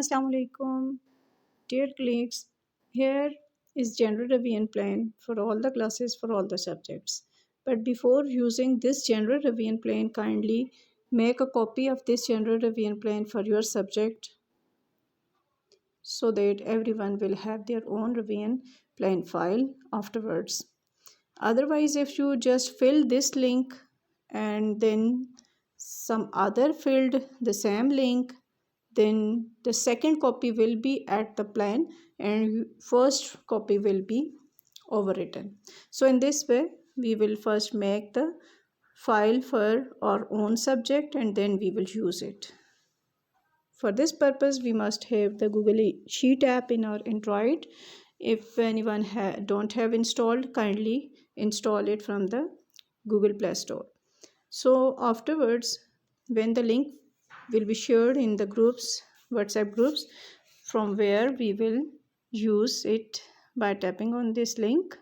Assalamu alaikum, dear colleagues. Here is general revision plan for all the classes for all the subjects. But before using this general revision plan, kindly make a copy of this general revision plan for your subject so that everyone will have their own revision plan file afterwards. Otherwise, if you just fill this link and then some other filled the same link, then the second copy will be at the plan and first copy will be overwritten. So in this way we will first make the file for our own subject and then we will use it. For this purpose we must have the Google Sheet app in our Android. If anyone don't have installed, kindly install it from the Google Play Store. So afterwards, when the link will be shared in the groups, WhatsApp groups, from where we will use it by tapping on this link.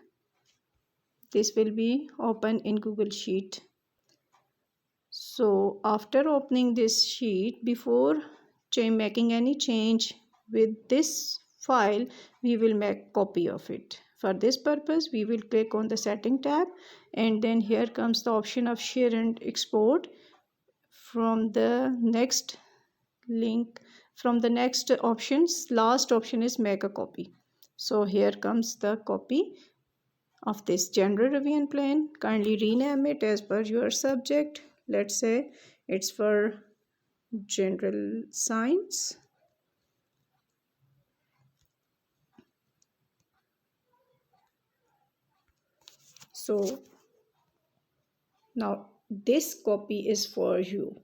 This will be open in Google Sheet. So after opening this sheet, before making any change with this file, we will make copy of it. For this purpose, we will click on the setting tab and then here comes the option of share and export. From the next link, from the next options, last option is make a copy. So here comes the copy of this general revision plan. Kindly rename it as per your subject. Let's say it's for general science. So now this copy is for you.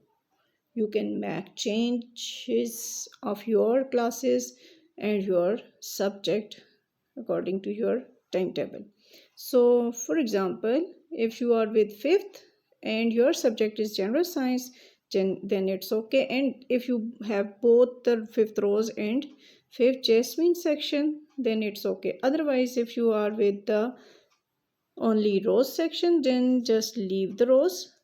You can make changes of your classes and your subject according to your timetable. So for example, if you are with 5th and your subject is general science, then it's okay. And if you have both the 5th rows and 5th Jasmine section, then it's okay. Otherwise, if you are with the only rows section, then just leave the rows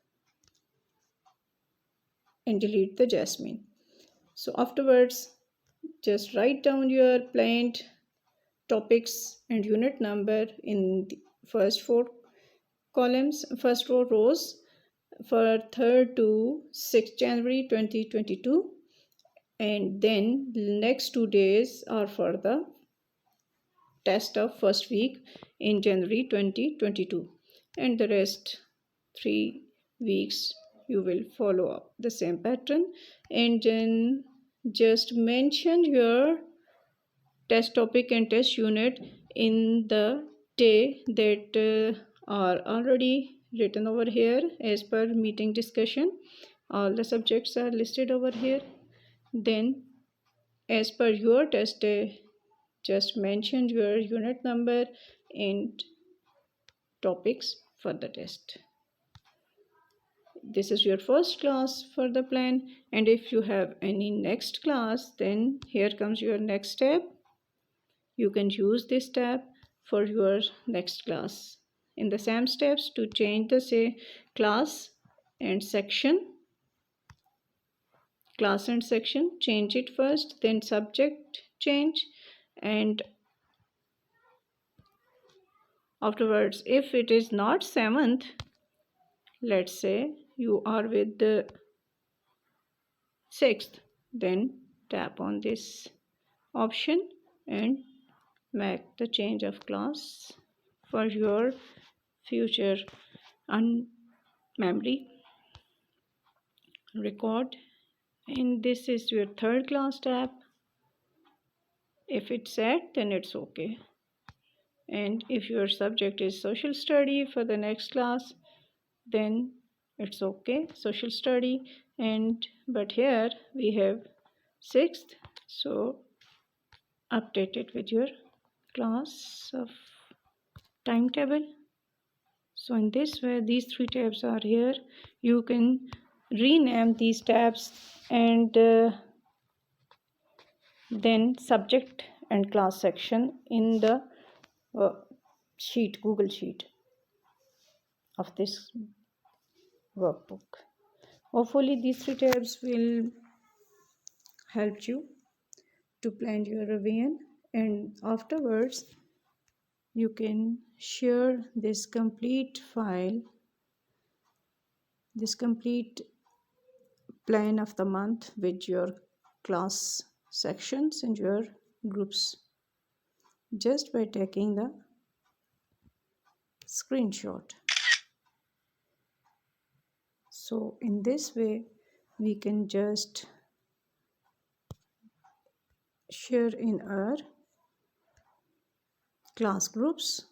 and delete the Jasmine. So afterwards, just write down your planned topics and unit number in the first 4 columns, first 4 rows for 3rd to 6th January 2022, and then the next 2 days are for the test of first week in January 2022, and the rest 3 weeks you will follow up the same pattern. And then just mention your test topic and test unit in the day that are already written over here as per meeting discussion. All the subjects are listed over here. Then as per your test day, just mention your unit number and topics for the test. This is your first class for the plan, and if you have any next class, then here comes your next step. You can use this tab for your next class. In the same steps, to change the class and section, change it first, then subject change, and afterwards, if it is not 7th, let's say you are with the 6th, then tap on this option and make the change of class for your future memory record. And this is your 3rd class tab. If it's set, then it's okay. And if your subject is social study for the next class, then it's okay, social study. And but here we have 6th, so update it with your class of timetable. So in this way, these 3 tabs are here. You can rename these tabs and then subject and class section in the Google Sheet of this workbook. Hopefully these 3 tabs will help you to plan your revision, and afterwards you can share this complete file, this complete plan of the month with your class sections and your groups just by taking the screenshot. So in this way we can just share in our class groups